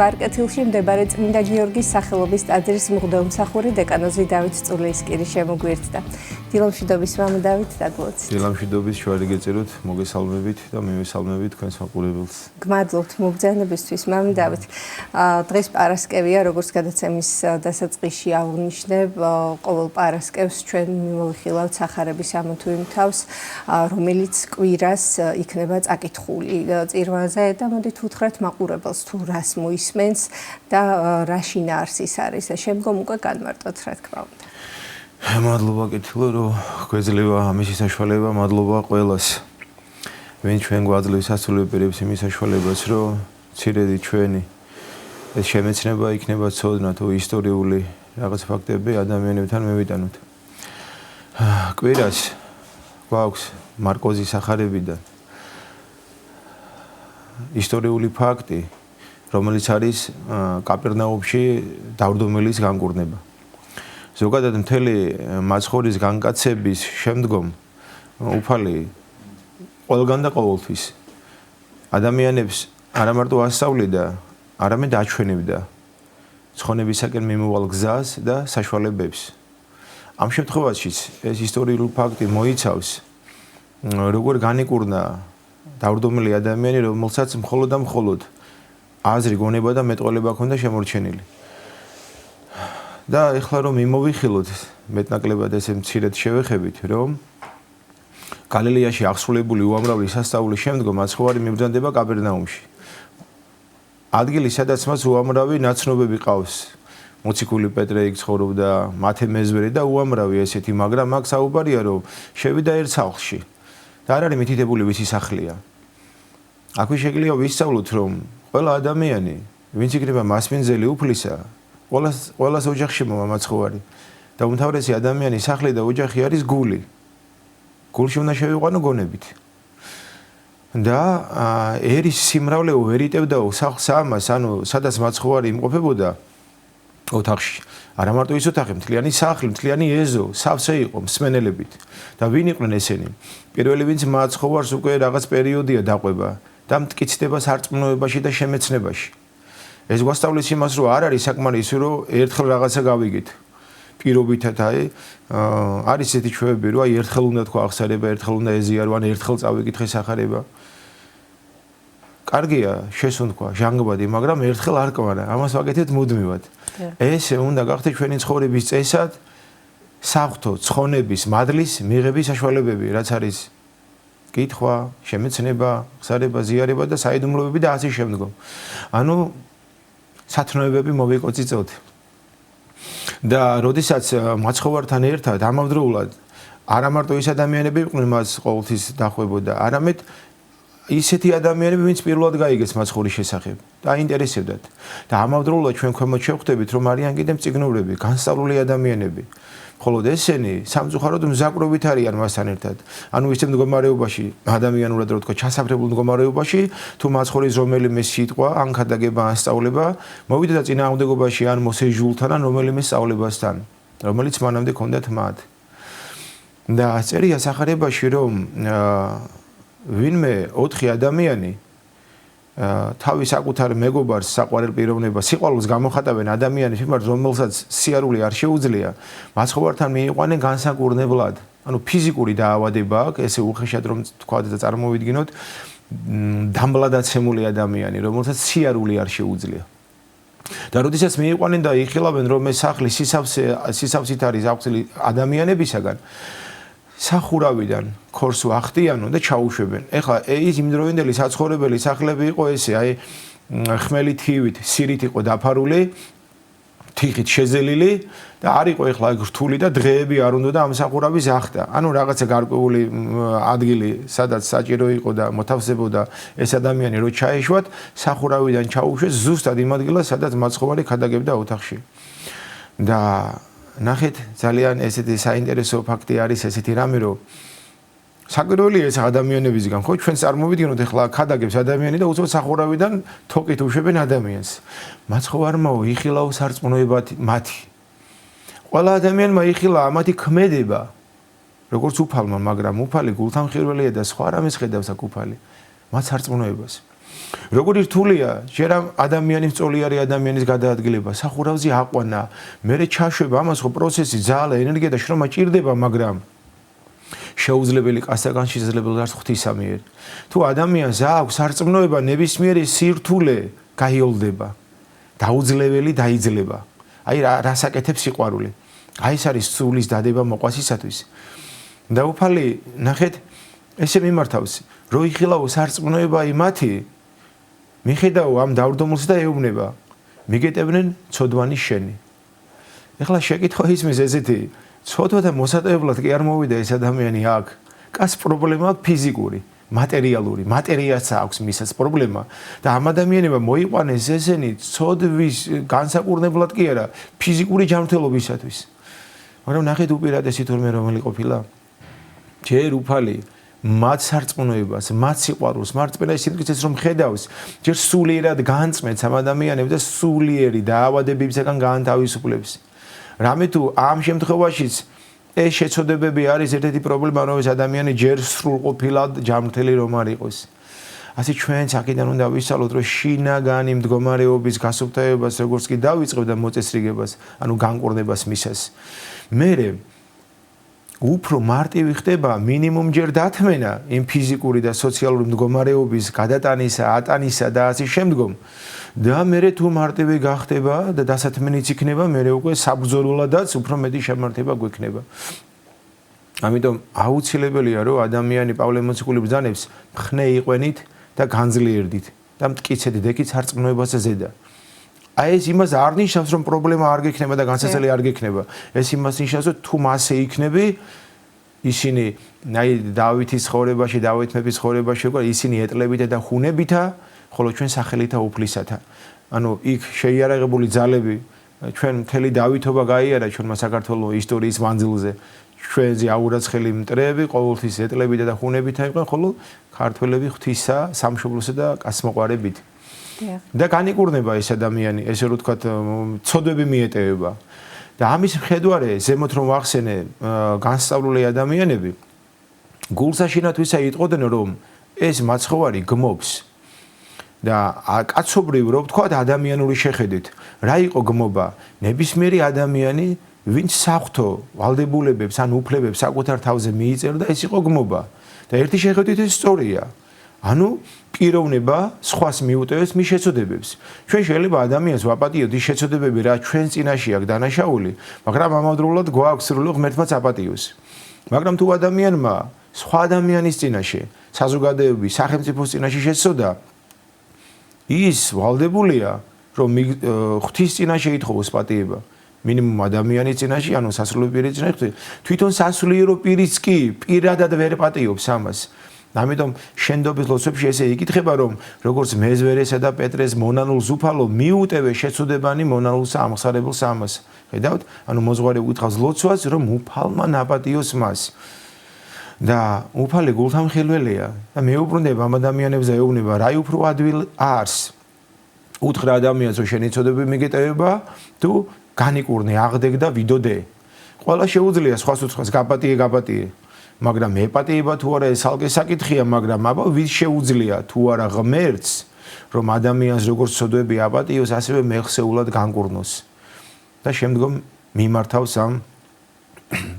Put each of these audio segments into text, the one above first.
ვარკეთილში მდებარე წმინდა გიორგის სახელობის ტაძრის მღვდელმსახური დეკანოზი დავით წულეისკირი შემოგვიერთდა. დილამშვიდობის მამა დავით, დაგლოცით. დილამშვიდობის შევარი გეწეროთ, მოგესალმებით და მივესალმებით თქვენს მაყურებელს. გმადლობთ მობრძანებისთვის, მამა დავით. დღეს პარასკევია, როგორც გადაცემის დასაწყისში აღნიშნებ, ყოველ პარასკევს ჩვენ მიმოვიხილავთ სახარების ამოთუ იმ თავს, რომელიც კვირას იქნება წაკითხული წირვაზე და მოდით უთხრათ მაყურებელს თუ რას მოისმენს და რა შინაარსის არის და შემდგომ უკვე განმარტოთ, რა თქმა უნდა. მადლობა კითხულო, რომ გვეძლევა ამისი საშუალება, მადლობა ყველას. ვინც ჩვენ გვაძლევს ასრულებებს იმის საშუალებას, რომ ცირედი ჩვენი ეს შემეცნება იქნება ცოდნა თუ ისტორიული რაღაც ფაქტები ადამიანებთან მევიტანოთ. კვირას გვაქვს მარკოზის სახარებიდან ისტორიული ფაქტი, რომელიც არის კაპერნაუმში დავრდომილის განკურნება. ზოგადად მთელი მაცხოვრის განკაცების შემდგომ უფალი ყველგან და ყოველთვის ადამიანებს არა მარტო ასწავლიდა, არამედ აჩვენებდა ცხონებისაკენ მიმოვალ გზას და საშუალებებს. ამ შემთხვევაშიც ეს ისტორიული ფაქტი მოიცავს როგორ განიკურნა დავრდომილი ადამიანი, რომელსაც მხოლოდ და მხოლოდ აზრი, გონება და მეტყველება ჰქონდა შემორჩენილი. და ეხლა რომ მიმოვიხილოთ მეტნაკლებად ესე მცირედ შევეხებით, რომ გალილეაში აღსრულებული უამრავი სასწაულის შემდგომ მაცხოვარი მიბრძანდება კაპერნაუმში. ადგილი, სადაც მას უამრავი ნაცნობები ყავს. მოციქული პეტრე იქ ცხოვრობდა, მათე მეზვერი და უამრავი ესეთი, მაგრამ აქ საუბარია, რომ შევიდა ერთ სახლში და არ არის მითითებული ვისი სახლია. აქვე შეგვიძლია ვისწავლოთ, რომ ყველა ადამიანი, ვინც იქნება მასპინძელი უფლისა, ყველას ოჯახში მაცხოვარი და უმთავრესი ადამიანის სახლი და ოჯახი არის გული. გულში უნდა შევიყვანო გონებით. და ერის სიმრავლე ვერ იტევდაო სახლს ამას, ანუ სადაც მაცხოვარი იმყოფებოდა ოთახში. არა მარტო ის ოთახი, მთლიანი სახლი, მთლიანი ეზო, სავსე იყო მსმენელებით. და ვინ იყვნენ ესენი? პირველი ვინც მაცხოვარს უკვე რაღაც პერიოდია დაყვება და მტკიცდება სარწმუნოებაში და შემეცნებაში. ეს გვასწავლის იმას, რომ არ არის საკმარისი, რომ ერთხელ რაღაცა გავიგეთ. პირობითად არის ესეთი ჩვევები, რომ ერთხელ უნდა თქვა აღსარება, ერთხელ უნდა ეზიარო, ან ერთხელ წავიკითხე სახარება. კარგია შესუნთქვა ჟანგბადი, მაგრამ ერთხელ არ კვარა. ამას ვაკეთებთ მუდმივად. ესე უნდა გახდეთ ჩვენი ცხოვრების წესად საღვთო ცხონების მადლის მიღების საშუალებები, რაც არის კითხვა, შემეცნება, აღსარება, ზიარება და საიდუმლოები და ასე შემდგომ. ანუ სათნოებები მოვიკოწიწოთ. და როდესაც მაცხოვართან ერთად ამავდროულად არა მარტო ის ადამიანები იყვნენ მას ყოველთვის დახვებოდა, არამედ ისეთი ადამიანები, ვინც პირველად გაიგეს მაცხოვრის შესახებ და აინტერესებდათ. და ამავდროულად ჩვენ ქვემოთ შევხვდებით, რომ არიან კიდევ მწიგნობრები, განსწავლული ადამიანები. მხოლოდ ესენი სამწუხაროდ მზაკვრობით არიან მასთან ერთად. ანუ ისე მდგომარეობაში, ადამიანურად რო თქვა, ჩასაფრებულ მდგომარეობაში, თუ მაცხოვრის რომელიმე სიტყვა, ან ქადაგება, ან სწავლება, მოვიდა და წინააღმდეგობაში ან მოსეჟულთან, ან რომელიმე სწავლებასთან, რომელიც მანამდე ჰქონდათ მათ. და წერია სახარებაში, რომ ვინმე 4 ადამიანი თავის საკუთარ მეგობარს საყვარელ პიროვნებას სიყვარულს გამოხატავენ ადამიანის მიმართ, რომელსაც სიარული არ შეუძლია, მაცხოვართან მიიყვანენ განსაკურნებლად. ანუ ფიზიკური დაავადება აქვს, ესე უხეშად რომ თქვა და წარმოვიდგინოთ, დამბლადაცემული ადამიანი, რომელსაც სიარული არ შეუძლია. და როდესაც მიიყვანენ და იხილავენ, რომ ეს სახლი სისავსით არის აღწილი ადამიანებისაგან, სახურავიდან ქორს ვახტიანონ და ჩაუშვებენ. ეხლა ის იმდროინდელი საცხოვრებელი სახლები იყო ესე, ხმელი თივით, სირით იყო დაფარული, თიხით შეზელილი და არ იყო ეხლა რთული და დღეები არ უნდა და ამ სახურავის ახტა. ანუ რაღაცა გარკვეული ადგილი, სადაც საჭირო იყო და მოთავსებოდა ეს ადამიანი რო ჩაეშვათ, სახურავიდან ჩაუშვეს ზუსტად იმ ადგილას, სადაც მაცხოვარი ქადაგებდა ოთახში. და ნახეთ, ძალიან ესეთი საინტერესო ფაქტი არის ესეთი რამე, რომ საკვირველია ეს ადამიანებისგან, ხო, ჩვენ წარმოვიდგინოთ ეხლა ქადაგებს ადამიანი და უცბად სახურავიდან თოკით უშვებენ ადამიანს. მაცხოვარმაო იხილაო სარწმუნოებად მათი. ყველა ადამიანმა იხილა ამათი ქმედება, როგორც უფალმა, მაგრამ უფალი გულთანხმიერია და სხვა რამეს ხედავს აქ უფალი, მათ სარწმუნოებას. როგორი რთულია ჯერ ამ ადამიანის წოლიარი ადამიანის გადაადგილება, სახურავზე აყვანა, მერე ჩაშვება, ამას ხო პროცესი, ძალა, ენერგია და შრომა ჭირდება, მაგრამ შეუძლებელი კაცთაგან შესაძლებელი არც ღვთისა მიერ. თუ ადამიანს აქვს სარწმუნოება, ნებისმიერი სირთულე გაიოლდება. დაუძლეველი დაიძლება. აი რას აკეთებს სიყვარული. აი ეს არის სულის დადება მოყვასისათვის. და უფალი ნახეთ ესე მიმართავს, რო იხილავ სარწმუნოება იმათი მიხედავ ამ დავრდომილს და ეუბნება. მიგეტებდნენ ცოდვანის შენი. ეხლა შეკითხვა ისმის ესეთი, ცოდვათა მოსატევებლად კი არ მოვიდა ეს ადამიანი აქ. კაც პრობლემა აქვს ფიზიკური, მატერიალური, მატერიაც აქვს მისაც პრობლემა და ამ ადამიანებმა მოიყვანეს ესენი ცოდვის განსაკურნებლად კი არა, ფიზიკური ჯანმრთელობისათვის. მაგრამ ნახეთ უპირატესი თურმე რომელი ყოფილა? ჯერ უფალი მათ სარწმუნოებას, მათ სიყვარულს, მათ პირას სიმტკიცეს რომ ხედავს, ჯერ სულიერად განწმენს ამ ადამიანებს და სულიერი დაავადებებისგან გაანთავისუფლებს. რამე თუ ამ შემთხვევაშიც ეს შეცოდებები არის ერთ-ერთი პრობლემა, რომ ეს ადამიანი ჯერ სრულყოფილად ჯანმრთელი რომ არ იყოს. ასე ჩვენც აქედან უნდა ვისწავლოთ, რომ შინაგანი მდგომარეობის გასუფთავებას როგორც კი დავიწყებ და მოწესრიგებას, ანუ განკურნებას მისას. მერე უფრო მარტივი ხდება მინიმუმჯერ დათმენა იმ ფიზიკური და სოციალური მდგომარეობის გადატანისა, ატანისა და ასე შემდგომ. და მერე თუ მარტივი გახდება და დასათმენიც იქნება, მერე უკვე საბრძოლველადაც უფრო მეტი შემართება გვექნება. ამიტომ აუცილებელია, რომ ადამიანი პავლე მოციქული ბრძანებს მხნე იყვენით და განძლიერდით და მტკიცედ დეკით სარწმუნოებასა ზედა. აი ეს იმას არ ნიშნავს, რომ პრობლემა არ გექნება და განსაცდელი არ გექნება. ეს იმას ნიშნავს, რომ თუ მასე იქნები, ისინი აი დავითის ცხოვრებაში, დავით მეფის ცხოვრებაში უკვე ისინი ეტლებითა და ხუნებითა, ხოლო ჩვენ სახელითა უფლისათა. ანუ იქ შეიარაღებული ძალები ჩვენ მთელი დავითობა გაიარა ჩვენმა საქართველოს ისტორიის მანძილზე. ჩვენზე აურაცხელი მტრები ყოველთვის ეტლებითა და ხუნებითა იყვნენ, ხოლო ქართველები ღვთისა, სამშობლოსა და კაცმოყვარებით. და განიკურნება ეს ადამიანი, ესე რომ ვთქვათ, ცოდვები მიეტევება. და ამის მხედვარე ზემოთ რომ ვახსენე განსწავლული ადამიანები გულსაშინათვისა იტყოდნენ, რომ ეს მაცხოვარი გმობს. და კაცობრივ რო ვთქვათ, ადამიანური შეხედვით, რა იყო გმობა? ნებისმიერი ადამიანი, ვინც საღვთო ვალდებულებებს ან უფლებებს საკუთარ თავზე მიიწერდა, ეს იყო გმობა. და ერთი შეხედვით ეს სწორია. ანუ პიროვნება სხვას მიუტევს მის შეცოდებებს. ჩვენ შეიძლება ადამიანს ვაპატიოთ ის შეცოდებები, რა ჩვენ წინაშე აქვს დანაშაული, მაგრამ ამავდროულად გვაქვს სრული ღმერთმაც აპატიოს. მაგრამ თუ ადამიანმა სხვა ადამიანის წინაშე, საზოგადოების, სახელმწიფოს წინაშე შეცოდა, ის ვალდებულია, რომ ღვთის წინაშე ითხოვოს პატიება. მინიმუმ ადამიანის წინაშე, ანუ სასულიერო პირის წინაშე, თვითონ სასულიერო პირიც კი პირადად ვერ პატიობს ამას. ამიტომ შენდობის ლოცვებში ესე იკითხება, რომ როგორც მეზვერესა და პეტრეს მონანულს უფალო მიუტევე შეცოდებანი მონანულსა ამხსარებელს ამას. ხედავთ? ანუ მოძღვარი უთავს ლოცვას, რომ უფალმა ნაპატიოს მას. და უფალი გულთამხილველია და მეუბრუნდება ამ ადამიანებს და ეუბნება, რა უფრო ადვილ არს. უთხრა ადამიანს, რომ შენი ცოდები მიგეტევება, თუ განიკურნე, აღდეგ და ვიდოდე. ყველა შეუძლია სხვას უცხოს გაპატიე. მაგრამ ეპატიება თუ არა ეს ალგე საკითხია, მაგრამ აბა ვის შეუძლია თუ არა ღმერთს, რომ ადამიანს როგორც ცოდვები აპატიოს, ასევე მეხსეულად განკურნოს. და შემდგომ მიმართავს ამ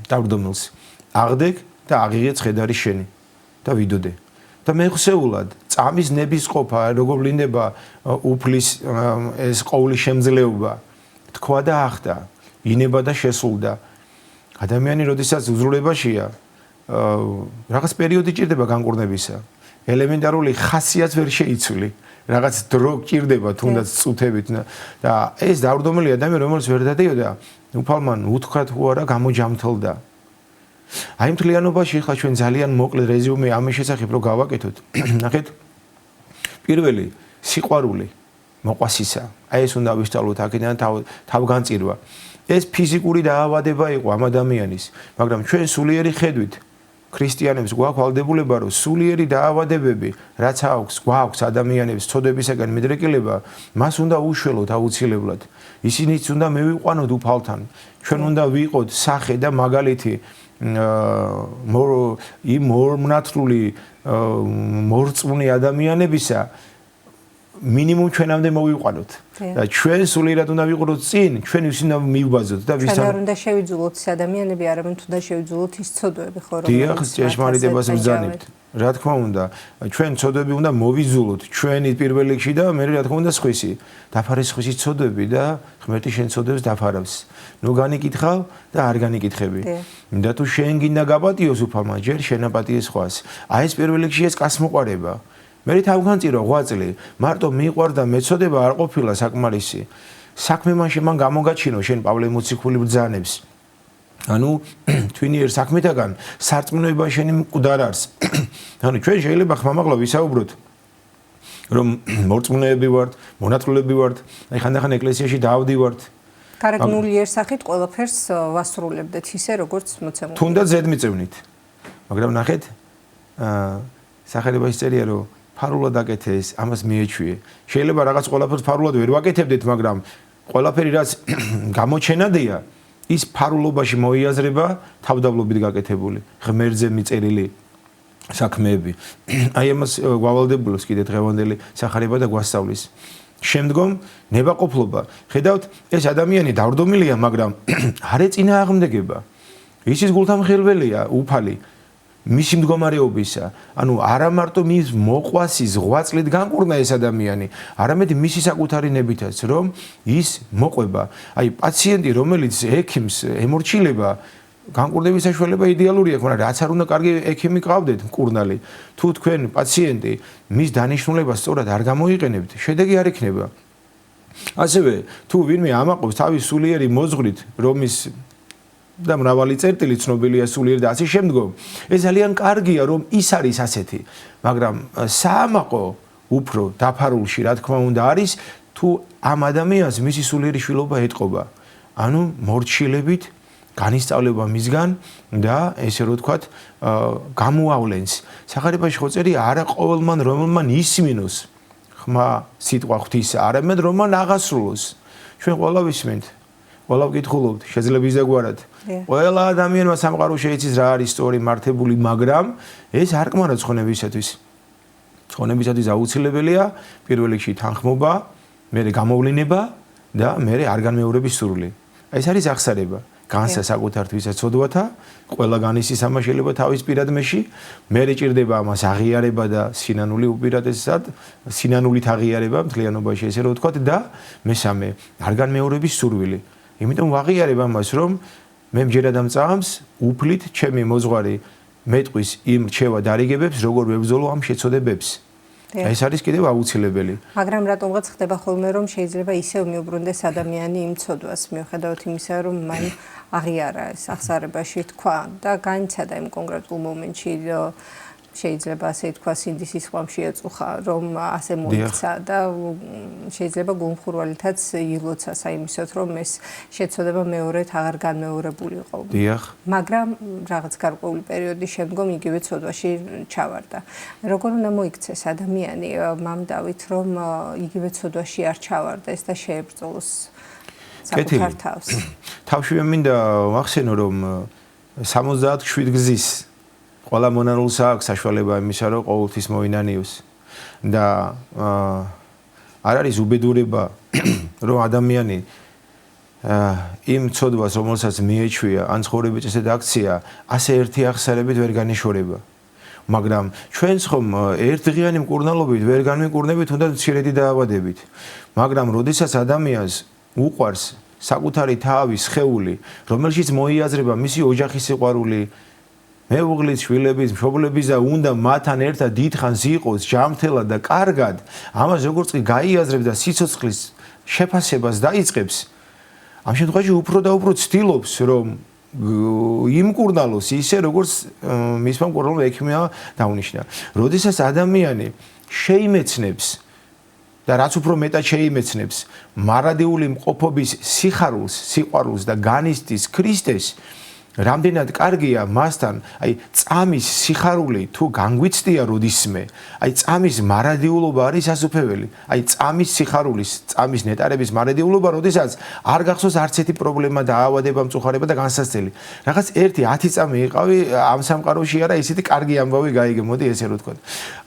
დავრდომილს. აღდეგ და აღიღე ცხედარი შენი და ვიდოდე. და მეხსეულად წამის ნებისყოფა, როგორ ვლინდება უფლის ეს ყოვლის შემძლეობა, თქვა და ახდა, ინება და შესულდა. ადამიანი როდესაც უზრუნველებაშია, რაღაც პერიოდი ჭირდება განკურნებისა. ელემენტარული ხასიათს ვერ შეიცვლი. რაღაც დრო ჭირდება თუნდაც წუთებით და ეს დავრდომილი ადამიანი, რომელიც ვერ დადიოდა, უფალმა უთქვა თუ არა გამოჯამთლდა. აი მთლიანობაში ხა ჩვენ ძალიან მოკლე რეზიუმე ამის შესახებ რო გავაკეთოთ. ნახეთ, პირველი სიყვარული მოყვასისა. აი ეს უნდა ვისწავლოთ აქედან თავგანწირვა. ეს ფიზიკური დაავადება იყო ამ ადამიანის, მაგრამ ჩვენ სულიერი ხედვით ქრისტიანებს გვაქვს ვალდებულება, რომ სულიერი დაავადებები, რაც გვაქვს ადამიანებს ცოდებისაგან მიდრეკილება, მას უნდა უშველოთ აუცილებლად. ისინიც უნდა მევიყვანოთ უფალთან. ჩვენ უნდა ვიყოთ სახე და მაგალითი მორმნათრული მორწმუნე ადამიანებისა, მინიმუმ ჩვენამდე მოვიყვანოთ და ჩვენ სულიერად უნდა ვიყუროთ წინ, ჩვენ ის უნდა მივბაზოთ და ჩვენ არ უნდა შევიძულოთ ის ადამიანები, არამედ უნდა შევიძულოთ ის ცოდვები, ხო, დიახ, ჭეშმარიტებას ვბრძანებთ. რა თქმა უნდა, ჩვენ ცოდვები უნდა მოვიზულოთ ჩვენი პირველ რიგში და მე რა თქმა უნდა სხვისი. დაფარეს სხვისი ცოდვები და ღმერთი შენ ცოდვებს დაფარავს. ნუ განიკითხავ და არ განიკითხები. და თუ შენ გინდა გაპატიოს უფალმა, ჯერ შენ აპატიეს სხვას. აი ეს პირველ რიგში ეს კაცმოყვარება. მე თავგანწირო 8 წელი, მარტო მიყვარდა მეცოდება არ ყოფილა საკმარისი. საქმე მან გამოგაჩინო შენ პავლე მოციქული ბრძანებს. ანუ twinier საქმეთაგან სარწმუნოება შენი მკვდარ არის. ანუ ჩვენ შეიძლება ხმამაღლა ვისაუბროთ რომ მორწმუნეები ვართ, მონათლულები ვართ, აი ხანდახან ეკლესიაში დავდივართ. გარეგნულიერსახით ყველაფერს ვასრულებდეთ ისე როგორც მოცემული. თუნდაც ზედმიწევნით. მაგრამ ნახეთ, სახელმწიფო წერია რომ ფარულად აკეთეს, ამას მიეჩვიე. შეიძლება რაღაც ყველაფერს ფარულად ვერ ვაკეთებდეთ, მაგრამ ყველაფერი რაც გამოჩენადია, ის ფარულობაში მოიაზრება თავდავლობით გაკეთებული, ღმერთზე მიწერილი საქმეები. აი ამას გვავალდებულებს კიდე დღევანდელი სახარება და გვასწავლის. შემდგომ ნებაყოფლობა. ხედავთ, ეს ადამიანი დავრდომილია, მაგრამ არ ეწინააღმდეგება. ის გულთამხილველია, უფალი. მისი მდგომარეობისა, ანუ არა მარტო მის მოყვასის 8 წლით განკურნა ეს ადამიანი, არამედ მისი საკუთარი ნებითაც, რომ ის მოყვება. აი პაციენტი, რომელიც ექიმს ემორჩილება, განკურნების საშუალება იდეალურია, მაგრამ რაც არ უნდა კარგი ექიმი გყავდეთ, მკურნალი. თუ თქვენ პაციენტი მის დანიშნულებას სწორად არ გამოიყენებთ, შედეგი არ იქნება. ასევე თუ ვინმე ამაყობს თავის სულიერი მოძღვრით, რომ ის და მრავალი წერტილი ცნობილია სულიერ და ასე შემდგომ. ეს ძალიან კარგია, რომ ის არის ასეთი, მაგრამ საამაყო უფრო დაფარულში, რა თქმა უნდა, არის თუ ამ ადამიანს მისი სულიერი შვილობა ეტყობა. ანუ მორჩილებით განისწავლება მისგან და ესე რომ ვთქვათ, გამოავლენს. სახარებაში ხო წერია არა ყოველმან რომელმან ისმინოს ხმა სიტყვა ღვთისა, არამედ რომელმან აღასრულოს. ჩვენ ყველა ვისმენთ, ყველა ვკითხულობთ, შეძლება ისდაგვარად. ყველა ადამიანმა სამყარო შეიცის რა არის სწორი, მართებული, მაგრამ ეს არ კმარო ცხონებისათვის. ცხონებისათვის აუცილებელია პირველ რიგში თანხმობა, მერე გამოვლინება და მერე არ განმეორების სურვილი. ეს არის აღსარება. განსა საკუთარ თვისაცოდვათა, ყველა განისის ამას შეიძლება თავის პირადმეში, მერე ჭირდება ამას აღიარება და სინანული უპირატესად, სინანულით აღიარება მთლიანობაში ესე რომ ვთქვათ და მესამე, არ განმეორების სურვილი. იმიტომ ვაღიარებ ამას, რომ მე მჯერა და მწამს უფლით ჩემი მოძღვარი მეტყვის იმ რჩევა დარიგებებს, როგორ ვებრძოლო ამ შეცოდებებს. ეს არის კიდევ აუცილებელი. მაგრამ რატომღაც ხდება ხოლმე, რომ შეიძლება ისევ მიუბრუნდეს ადამიანი იმ ცოდვას, მიუხედავად იმისა, რომ მან აღიარა ეს აღსარებაში თქვა და განიცადა იმ კონკრეტულ მომენტში, შეიძლება ასე თქვა სინდის სიყვარული ეწუხა, რომ ასე მოიქცა და შეიძლება გულმხურვალითაც ილოცა საიმისოთ, რომ ეს შეცოდება მეორედ აღარ განმეორებულიყო. დიახ. მაგრამ რაღაც გარკვეული პერიოდის შემდგომ იგივე ცოდვაში ჩავარდა. როგორ უნდა მოიქცეს ადამიანი მამდავით, რომ იგივე ცოდვაში არ ჩავარდეს და შეებრძოლოს საკუთარ თავს? თავშივე მინდა ვახსენო, რომ 77 გზის ყველა მონანულს აქვს საშუალება იმისა, რომ ყოველთვის მოინანიოს და არ არის უბედურება, რომ ადამიანი იმ ცოდვას, რომელსაც მიეჩვია, ან ცხოვრების წესად აქცია, ასე ერთი აღსარებით ვერ განეშორება. მაგრამ ჩვენც ხომ ერთდღიანი მკურნალობით ვერ განვიკურნებით, თუნდაც მცირედი დაავადებით. მაგრამ როდესაც ადამიანს უყვარს საკუთარი თავის სხეული, რომელშიც მოიაზრება მისი ოჯახის სიყვარული, მეუღლის, შვილების, მშობლების და უნდა მათთან ერთად დიდხანს იყოს ჯანმრთელად და კარგად, ამას როგორც კი გაიაზრებს და სიცოცხლის შეფასებას დაიწყებს, ამ შემთხვევაში უფრო და უფრო ცდილობს, რომ იმკურნალოს ისე, როგორც მისმა მკურნალმა ექიმმა დაუნიშნა. როდესაც ადამიანი შეიმეცნებს და რაც უფრო მეტად შეიმეცნებს მარადიული მყოფობის სიხარულს, სიყვარულს და განიცდის ქრისტეს, რამდენად კარგია მასთან, აი წამის სიხარული თუ განგვიცდია როდისმე, აი წამის მარადიულობა არის სასופველი. აი წამის სიხარულის, წამის ნეტარების მარადიულობა, როდესაც არ გახსოვს არც ერთი პრობლემა, დაავადება, მწუხარება და განსაცდელი. რაღაც 1-10 წამი იყავი ამ სამყაროში არა, ისეთი კარგი ამბავი გაიგე, მოდი ესე რო ვთქვა.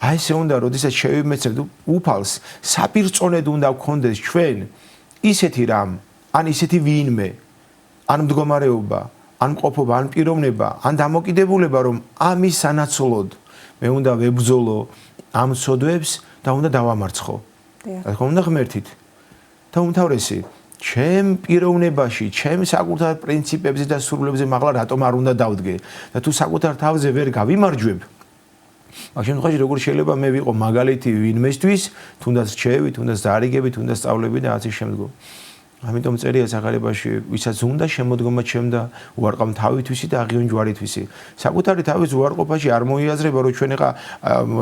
აი ესე უნდა, როდესაც შევიმეცებთ უფალს, საპირწონედ უნდა გქონდეს ჩვენ ისეთი რამ, ან ისეთი ვინმე, ან მდგომარეობა, ან ყოფობა, ან პიროვნება, ან დამოკიდებულება, რომ ამის სანაცვლოდ მე უნდა ვებრძოლო ამ ცოდვებს და უნდა დავამარცხო. რა თქმა უნდა ღმერთით. და უმთავრესი, ჩემ პიროვნებაში, ჩემ საკუთარ პრინციპებზე და სურვილებზე მაღლა რატომ არ უნდა დავდგე და თუ საკუთარ თავზე ვერ გავიმარჯვებ, მაგ შემთხვევაში როგორ შეიძლება მე ვიყო მაგალითი ვინმესთვის, თუნდაც რჩევი, თუნდაც დარიგები, თუნდაც სწავლები და ასე შემდგომ. ამიტომ წერია სახარებაში, ვისაც უნდა შემოდგომა ჩემ და უარყავ თავითვისი და აღიონ ჯვარითვისი. საკუთარი თავის უარყოფაში არ მოიაზრება, რომ ჩვენ ეხა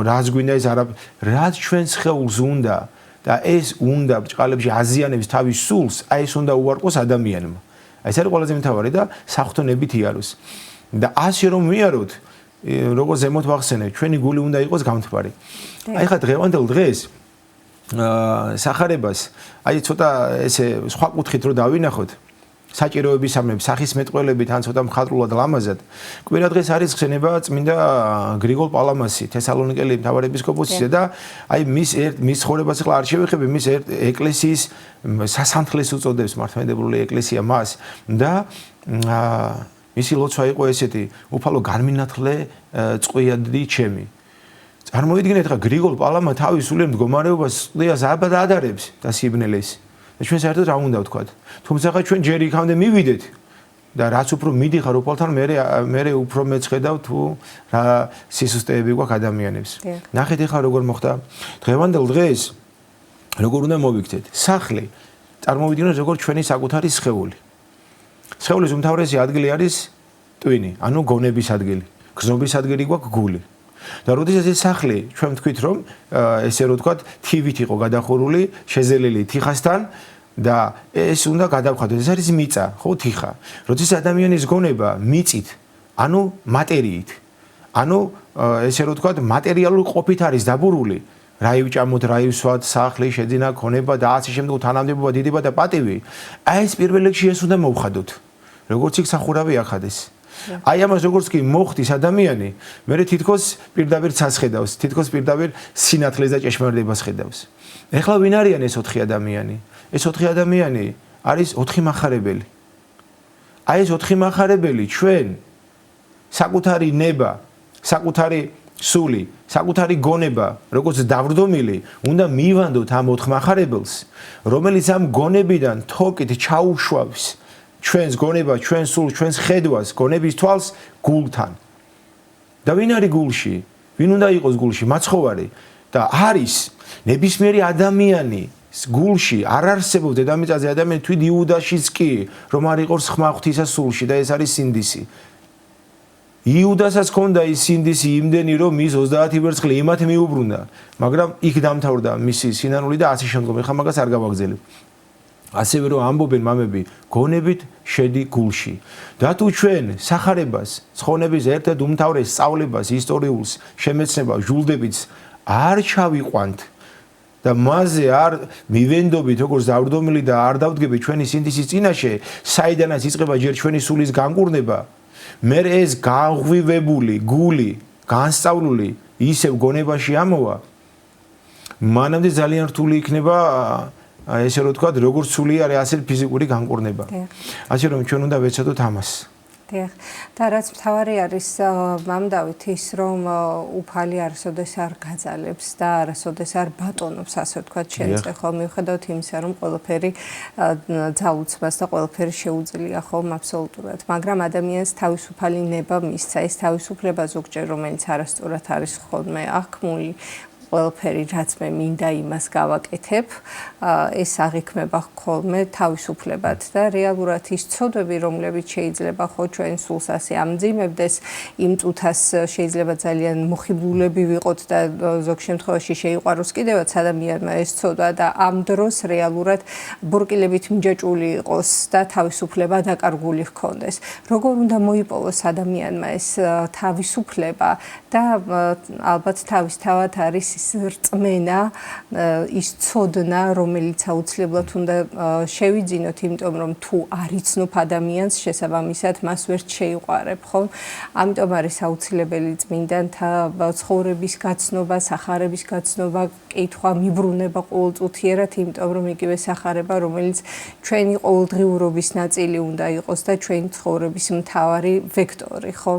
რაც გვინდა ეს არა, რაც ჩვენს სხეულს უნდა და ეს უნდა ბრჭყალებში აზიანებს თავის სულს, აი ეს უნდა უარყოს ადამიანმა. აი ეს არის ყველაზე მთავარი და საღვთონებით იაროს. და ასე რომ მიაროთ, როგორც ზემოთ ვახსენე, ჩვენი გული უნდა იყოს გამთბარი. აი ხა დღევანდელ დღეს სახარებას, აი ცოტა ესე სხვა კუთხით რო დავინახოთ, საჭიროების სამნებ, სახის მეტყველებით ან ცოტა მხატვრულად ლამაზად. კვირადღეს არის ხსენება წმინდა გრიგოლ პალამასი, თესალონიკელი მთავარეპისკოპოსისა და აი მის ცხოვრებას ახლა არ შევეხები, მის ეკლესიის სასანთლეს უწოდებს მართლმადიდებლური ეკლესია მას და მისი ლოცვა იყო ესეთი, უფალო განმინათლე წყვიადი ჩემი. წარმოიდგინეთ ხა გრიგოლ პალამა თავის სულიერ მდგომარეობას ყდიას აბადადარებს და სიბნელეს. და ჩვენ საერთოდ რა უნდა ვთქვათ? თუმცა ხა ჩვენ ჯერ იქამდე მივიდეთ და რაც უფრო მიდიხარ უფალთან, მე უფრო მეცხედავ თუ რა სისუსტეები გვაქვს ადამიანებს. ნახეთ ხა როგორ მოხდა. დღევანდელ დღეს როგორ უნდა მოვიქცეთ? სახლი წარმოვიდგინოთ როგორ ჩვენი საკუთარი სხეული. სხეულის უმთავრესი ადგილი არის ტვინი, ანუ გონების ადგილი. გზნობის ადგილი გვაქვს გული. და როდესაც ეს სახლი ჩვენ ვთქვით რომ ესე რო ვთქვათ თივით იყო გადახურული, შეზელილი თიხასთან და ეს უნდა გადავხადოთ. ეს არის მიწა, ხო, თიხა. როდესაც ადამიანის გონება მიწით, ანუ მატერიით, ანუ ესე რო ვთქვათ მატერიალური ყოფით არის დაბურული, რა ივჭამოთ, რა ივსვათ, სახლი, შეძინა, ქონება და ასე შემდეგ თანამდებობა, დიდება და პატივი. აი ეს პირველ რიგში ეს უნდა მოვხადოთ. როგორც იქ სახურავი ახადეს. აი ამას როგორც კი მოხდის ადამიანი, მე თითქოს პირდაპირ ცას ხედავს, თითქოს პირდაპირ სინათლეს და ჭეშმარიტებას ხედავს. ეხლა ვინ არიან ეს 4 ადამიანი? ეს 4 ადამიანი არის 4 מחარებელი. აი ეს 4 מחარებელი ჩვენ საკუთარი ნება, საკუთარი სული, საკუთარი გონება, როგორც დავრდომილი, უნდა მივანდოთ ამ 4 מחარებელს, რომელიც ამ გონებიდან თოკით ჩაუშვავს ჩვენს გონება, ჩვენს სულს, ჩვენს ხედვას, გონების თვალს გულთან. და ვინ არის გულში? ვინ უნდა იყოს გულში? მაცხოვარი. და არის ნებისმიერი ადამიანი გულში არ არსებობს დედამიწაზე ადამიანი თვით იუდაშიც კი, რომ არ იყოს ხმა ღვთისა სულში და ეს არის სინდისი. იუდასაც ჰქონდა ის სინდისი იმდენი, რომ ის 30 ვერცხლი იმათ მიუბრუნდა, მაგრამ იქ დამთავრდა მისი სინანული და ასე შემდგომ. ეხლა მაგას არ გავაგზელებ. ასევე რომ ამბობენ მამები, გონებით შედი გულში. და თუ ჩვენ სახარებას, ცხონების ერთ-ერთ უმთავრეს სწავლებას, ისტორიულს, შემეცნებას, ჟულდებით არ ჩავიყვანთ და მასზე არ მივენდობით, როგორც დავრდომილი და არ დავდგებით ჩვენი სინდისის წინაშე, საიდანაც იწყება ჯერ ჩვენი სულის განკურნება, მე ეს განღვივებული გული, განსწავლული ისევ გონებაში ამოვა, მანამდე ძალიან რთული იქნება ესე რომ ვთქვათ, როგორც სული არის, ასე ფიზიკური განკურნება. ასე რომ ჩვენ უნდა ვეცადოთ ამას. და რაც მთავარი არის მამდავით ის, რომ უფალი არასოდეს არ გაძალებს და არასოდეს არ ბატონობს, ასე ვთქვათ, შენწე ხომ მიუხედავად იმისა, რომ ყველაფერი ძალუცბას და ყველაფერი შეუძლია ხომ აბსოლუტურად. მაგრამ ადამიანს თავისუფალი ნება მისცა, ეს თავისუფლება ზოგჯერ, რომელიც არასწორად არის ხოლმე აღქმული, ყველაფერი რაც მე მინდა იმას გავაკეთებ ეს აღიქმება ხოლმე თავისუფლებად და რეალურად ის ცოდვები რომლებიც შეიძლება ხო ჩვენ სულს ასე ამძიმებდეს იმ წუთას შეიძლება ძალიან მოხიბლულები ვიყოთ და ზოგ შემთხვევაში შეიყვაროს კიდევაც ადამიანმა ეს ცოდვა და ამ დროს რეალურად ბორკილებით მიჯაჭვული იყოს და თავისუფლება დაკარგული ჰქონდეს. Როგორ უნდა მოიპოვოს ადამიანმა ეს თავისუფლება და ალბათ თავისთავად არის ის რწმენა, ის ცოდნა, რომელიც აუცილებლად უნდა შევიძინოთ, იმიტომ რომ თუ არ იცნობ ადამიანს, შესაბამისად მას ვერ შეიყვარებ, ხო? ამიტომ არის აუცილებელი წმინდანთა ცხოვრების გაცნობა, სახარების გაცნობა, კითხვა, მიბრუნება ყოველწუთიერად, იმიტომ რომ იგივე სახარება, რომელიც ჩვენი ყოველდღიურობის ნაწილი უნდა იყოს და ჩვენი ცხოვრების მთავარი ვექტორი, ხო?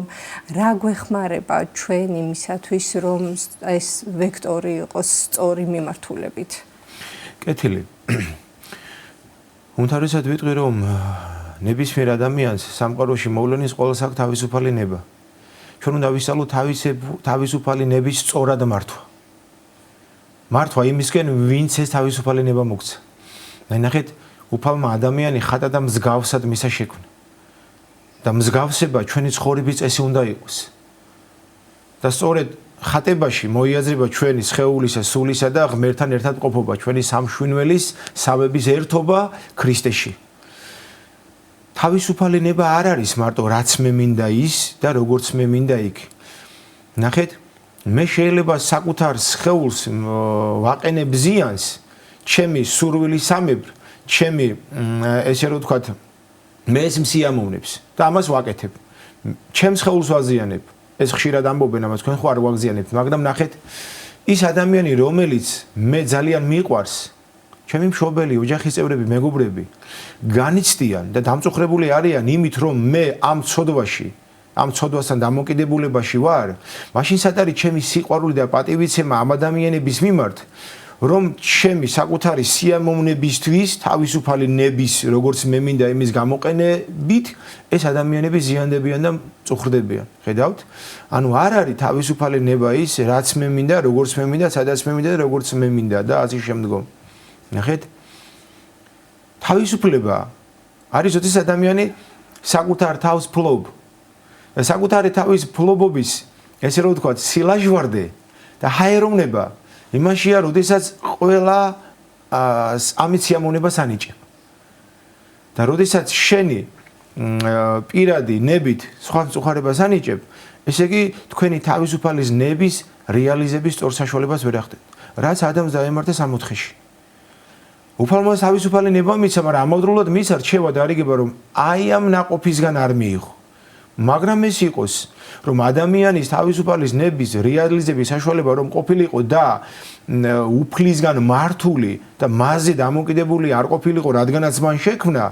რა გვეხმარება ჩვენ იმისათვის, რომ ეს ვექტორი იყოს სწორი მიმართულებით? კეთილი. უმთავრესად ვიტყვი, რომ ნებისმიერ ადამიანს სამყაროში მოვლენის ყოველს აქვს თავისუფალი ნება. ჩვენ უნდა ვისწავლოთ თავისუფალი ნების სწორად მართვა. მართვა იმისკენ, ვინც ეს თავისუფალი ნება მოგცა. ნახეთ, უფალმა ადამიანი ხატა და მსგავსად მისა შექმნა. და მსგავსება ჩვენი ცხოვრების წესი უნდა იყოს. და სწორედ ხატებაში მოიაზრება ჩვენი სხეულისა, სულისა და ღმერთთან ერთად ყოფობა, ჩვენი სამშვინველის, სამების ერთობა ქრისტეში. თავისუფალი ნება არ არის მარტო რაც მე მინდა ის და როგორც მე მინდა იქ. ნახეთ, მე შეიძლება საკუთარ სხეულს ვაყენებ ზიანს, ჩემი სურვილის სამებრ, ჩემი ესე რომ ვთქვათ, მე ეს მსიამოვნებს და ამას ვაკეთებ. ჩემს სხეულს ვაზიანებ. ეს ხშირად ამბობენ ამას, თქვენ ხო არ ვაგზიანებთ, მაგრამ ნახეთ, ის ადამიანი, რომელიც მე ძალიან მიყვარს, ჩემი მშობელი, ოჯახის წევრები, მეგობრები, განიცდიან და დამწუხრებული არიან იმით, რომ მე ამ ცოდვაში, ამ ცოდვასთან დამოკიდებულებაში ვარ, მაშინ სად არის ჩემი სიყვარული და პატივიცემა ამ ადამიანების მიმართ, რომ ჩემი საკუთარი სიამოვნებისთვის, თავისუფალი ნების, როგორც მე მინდა იმის გამოყენებით, ეს ადამიანები ზიანდებიან და წუხრდებიან. ხედავთ? ანუ არ არის თავისუფალი ნება ის, რაც მე მინდა, როგორც მე მინდა, სადაც მე მინდა და როგორც მე მინდა და ასე შემდგომ. ნახეთ? თავისუფლება არის როდის ადამიანი საკუთარ თავს ფლობ. და საკუთარი თავის ფლობობის, ესე რომ ვთქვათ, სილაჟვარდე და ჰაეროვნება იმაშია, როდესაც ყველა ამით სიამოვნებას ანიჭებ. და როდესაც შენი პირადი ნებით სხვა მწუხარებას ანიჭებ, ესე იგი თქვენი თავისუფალის ნების რეალიზების სწორ საშუალებას ვერ ახდენთ. რაც ადამიანს დაემართა 60-ში. უფალმა თავისუფალი ნება მიცა, მაგრამ ამავდროულად მის რჩევა და არიგება, რომ აი ამ ნაყოფისგან არ მიიღო. მაგრამ ეს იყოს, რომ ადამიანის თავისუფალის ნების რეალიზების საშუალება რომ ყოფილიყო და უფლისგან მართული და მასზე დამოკიდებული არ ყოფილიყო, რადგანაც მან შექმნა,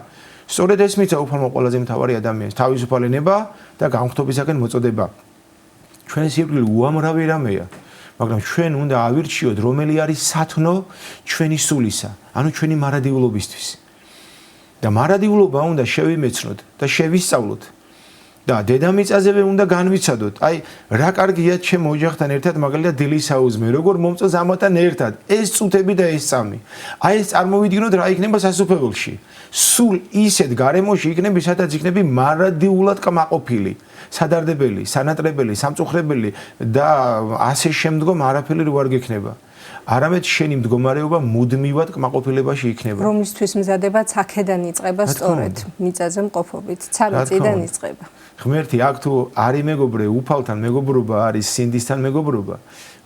სწორედ ეს მიცა უფალმა ყველაზე მთავარი ადამიანის თავისუფალი ნება და განხრობისაკენ მოწოდება. ჩვენ სიკვდილი უამრავი რამეა, მაგრამ ჩვენ უნდა ავირჩიოთ, რომელი არის სათნო ჩვენი სულისა, ანუ ჩვენი მარადიულობისთვის. და მარადიულობა უნდა შევიმეცნოთ და შევისწავლოთ. და დედამიწაზევე უნდა განვიცადოთ. აი, რა კარგია ჩემ ოჯახთან ერთად, მაგალითად დილის საუზმე, როგორ მომწონს ამათან ერთად. ეს წუთები და ეს წამი. აი, ეს წარმოვიდგინოთ რა იქნება სასופებელში. სულ ისეთ გარემოში იქნები, სადაც იქნები მარადიულად კმაყოფილი, სადარდებელი, სანატრებელი, სამწუხრებელი და ასე შემდგომ არაფერი რო არ გექნება. არამედ შენი მდგომარეობა მუდმივად კმაყოფილებაში იქნება. რომლისთვის მზადება აქედან იწყება სწორედ მიწაზე მყოფობით, 13 წლიდან იწყება. ღმერთი აქ თუ არის მეგობრე, უფალთან მეგობრობა არის სინდისთან მეგობრობა,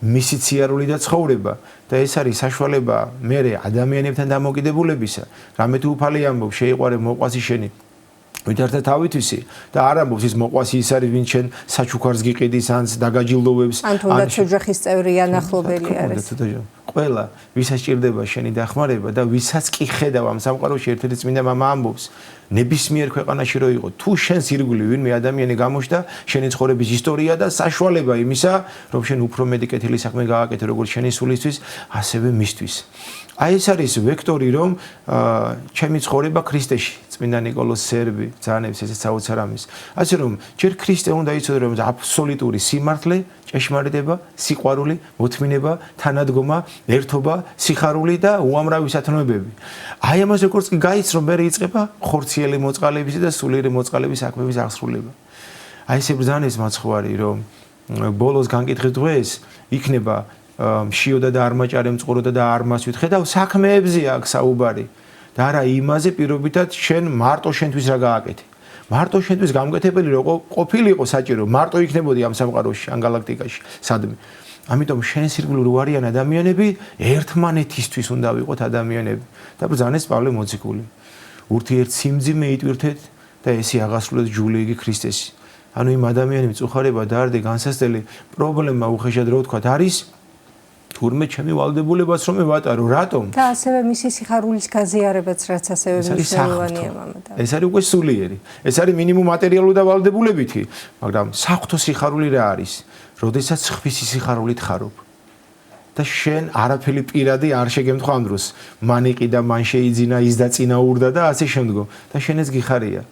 მისი სიარული და ცხოვრება და ეს არის საშუალება მე ადამიანებთან დამოკიდებულებისა. რამე თუ უფალი ამბობს, შეიყვარე მოყვასი შენი ვიდრე თავითვისი და არ ამბობს ის მოყვასი ის არის ვინც შენ საჩუქარს გიყიდის ან დაგაჯილდოვებს ან თუნდაც ოჯახის წევრი ან ახლობელი არის. ყველა ვისაც ჭირდება შენი დახმარება და ვისაც კი ხედავ ამ სამყაროში ერთ-ერთი წმინდა მამა ამბობს ნებისმიერ ქვეყანაში რო იყო თუ შენს ირგვლივ ვინმე ადამიანი გამოჩნდა შენი ცხოვრების ისტორია და საშუალება იმისა რომ შენ უფრო მეტი კეთილი საქმე გააკეთე როგორც შენი სულისთვის ასევე მისთვის. აი ეს არის ვექტორი, რომ ჩემი ცხოვრება ქრისტეში, წმინდა ნიკოლოზ სერბი ძანებს ესეც საოცარ ამის. ასე რომ ჯერ ქრისტე უნდა იცოდე, რომ აბსოლუტური სიმართლე, ჭეშმარიტება, სიყვარული, მოთმინება, თანადგომა, ერთობა, სიხარული და უამრავი სათნოებები. აი ამას როგორც კი გაიცნო, მე იწყება ხორციელი მოწყალებისა და სულიერი მოწყალების საქმეების აღსრულება. აი ესე ბრძანეს მაცხვარი, რომ ბოლოს განკითხვის დღეს იქნება მშიოდა და არ მაჭარე მწყუროდა და არ მასვით ხედავ საქმეებზე აქ საუბარი და არა იმაზე პირობითად შენ მარტო შენთვის რა გააკეთე. მარტო შენთვის გამკეთებელი რო ყოფილიყო საჭირო, მარტო იქნებოდი ამ სამყაროში, ამ galaktikაში, სადმე. ამიტომ შენ სირგლური ვარიან ადამიანები, ერთმანეთისთვის უნდა ვიყოთ ადამიანები. და ბრძანეს პავლე მოციქული. ურთიერთ სიმძიმე იტვირთეთ და ესე აღასრულეთ ჯულიგი ქრისტესი. ანუ იმ ადამიანის მწუხარება დაარდე განსასწრელი პრობლემა უხეშად რო ვთქვათ არის თურმე ჩემი ვალდებულებას რომ ვატარო, რატომ? და ასევე მისი სიხარულის გაზიარებაც რაც ასევე მნიშვნელოვანია მამადა. ეს არის უკვე სულიერი. ეს არის მინიმუმ მატერიალური და ვალდებულებითი, მაგრამ საღვთო სიხარული რა არის? როდესაც ხვისი სიხარულით ხარობ. და შენ არაფერი პირადი არ შეგემთხვა ამ დროს. მან იყიდა, მან შეიძინა, ის და წინაურდა და ასე შემდგომ. და შენაც გიხარია.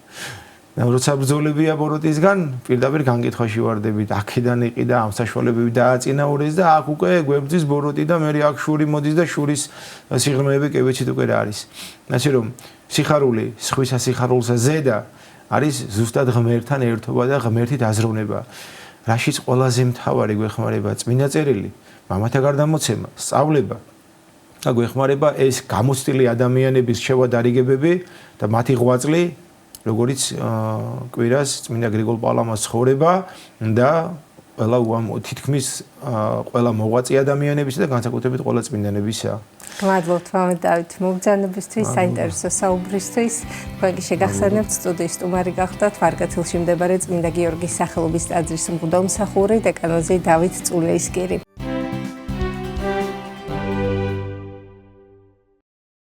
და როცა ბრძოლებია ბოროტისგან, პირდაპირ განკითხვაში ვარდებით, აქედან იყიდა, ამ საშუალებები დააწინაურეს და აქ უკვე გვებძის ბოროტი და მე აქ შური მოდის და შურის სიღრმეები კი ვიცით უკვე რა არის. ასე რომ სიხარული, სხვისა სიხარულსა ზედა არის ზუსტად ღმერთთან ერთობა და ღმერთით აზროვნება. რაშიც ყველაზე მთავარი გვეხმარება წმინდა წერილი, მამათა გარდამოცემა, სწავლება. და გვეხმარება ეს გამოცდილი ადამიანების შევადარიგებები და მათი ღვაწლი როგორც კვირას წმინდა გრიგოლ პალამას ცხოვრება და ყველა თითქმის ყველა მოღვაწე ადამიანებისა და განსაკუთრებით ყველა წმინდანებისა. გმადლობთ მამად დავით მოგზაურობისთვის, საინტერესო საუბრისთვის. თქვენ კი შეგახსენებთ სტუდიის სტუმარი გახდათ ვარკაცილში მდებარე წმინდა გიორგის სახელობის ტაძრის მღვდელმსახური დეკანოზი დავით წულეისკირი.